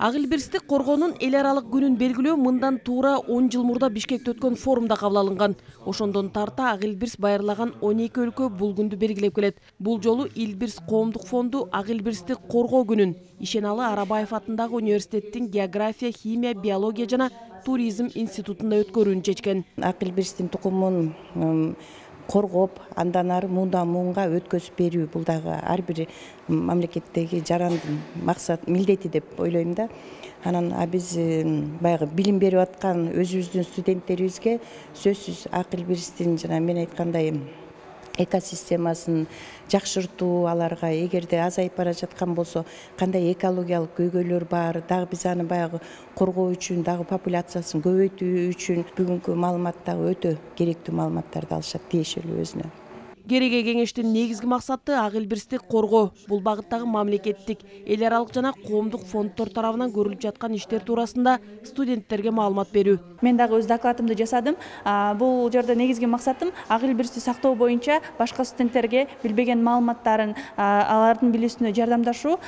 Ак Илбирсти коргоонун эл аралык күнүн белгилөө мындан туура 10 жыл мурда Бишкекте өткөн форумда кабыл алынган. Ошондон тарта Ак Илбирс байырлаган 12 өлкө бул күндү белгилеп келет. Бул жолу Илбирс коомдук фонду Ак Илбирсти коргоо күнүн Ишеналы Арабаев атындагы университеттин география, химия, биология жана туризм институтунда өткөрүүнү чечкен. Ак Илбирстин тукумун коргоп, андан ары муундан муунга өткөзүп берүү бул дагы ар бир мамлекеттеги жарандын максат милдети деп ойлойм да. Анан биз баягы билим берип аткан өзүбүздүн студенттерибизге сөзсүз Ак Илбирстин жана мен айткандай экосистемасын жакшыртуу, аларга эгерде азайып бара жаткан болсо кандай экологиялык көйгөйлөр бар, дагы биз аны баягы коргоо үчүн, дагы популяциясын көбөйтүү үчүн бүгүнкү маалымат дагы өтө керектүү маалыматтарды алышат тиешелүү өзүнө. Кереге кеңештин негизги максаты Ак Илбирсти коргоо. Бул багыттагы мамлекеттик, эл аралык жана коомдук фонддор тарабынан көрүлүп жаткан иштер туурасында студенттерге маалымат берүү. Мен дагы өз докладымды жасадым. Бул жерде негизги максатым Ак Илбирсти сактоо боюнча башка студенттерге билбеген маалыматтарын алардын билүүсүнө жардамдашуу.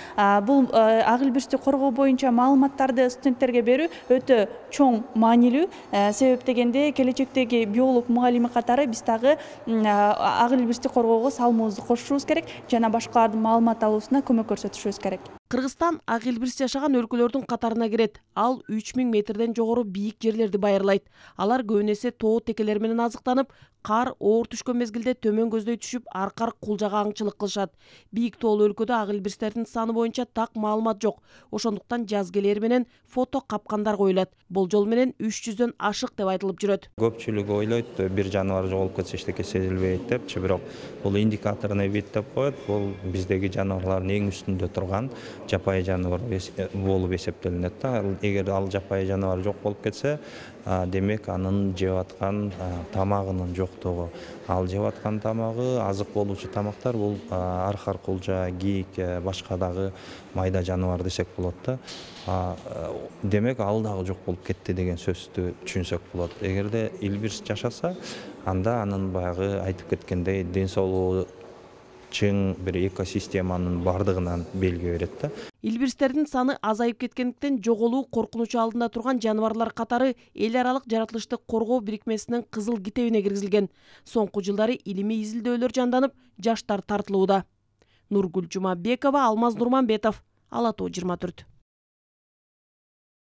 Бул Ак Илбирсти коргоо боюнча маалыматтарды студенттерге берүү өтө чоң маанилүү. Себеп дегенде келечектеги биолог мугалими катары биз дагы Ак Илбирсти коргоого салымыбызды кошушубуз керек жана башкалардын маалымат алуусуна көмөк көрсөтүшүбүз керек. Кыргызстан Ак Илбирс жашаган өлкөлөрдүн катарына кирет. Ал 3000 метрден жогору бийик жерлерди байырлайт. Алар көбүн эсе тоо текелер менен азыктанып, кар оор түшкөн мезгилде төмөн көздөй түшүп, аркар кулжага аңчылык кылышат. Бийик тоолуу өлкөдө Ак Илбирстердин саны боюнча так маалымат жок. Ошондуктан жазгелер менен фото капкандар коюлат. Болжол менен 300дөн ашык деп айтылып жүрөт. Көпчүлүк ойлойт, бир жаныбар жоголуп кетсе эчтеке сезилбейт депчи, бирок бул индикаторный вид деп коет. Бул биздеги жаныбарлардын эң үстүндө турган жапайы жаныбар болуп эсептелинет да. Эгер ал жапайы жаныбар жок болуп кетсе, демек анын жеп аткан тамагынын жоктугу. Ал жеп аткан тамагы, азык болуучу тамактар бул аркар кулжа, кийик, башка дагы майда жаныбар десек болот да. Демек ал дагы жок болуп кетти деген сөздү түшүнсөк болот. Эгерде Илбирс жашаса, анда анын баягы айтып кеткендей ден соолугу чың бир экосистеманын бардыгынан белги берет да. Илбирстердин саны азайып кеткендиктен жоголуу коркунучу алдында турган жаныбарлар катары эл аралык жаратылыштык коргоо бирикмесинин кызыл китебине киргизилген. Соңку жылдары илимий изилдөөлөр жанданып, жаштар тартылууда. Нургүл Жумабекова, Алмаз Нурманбетов, Ала Тоо 24.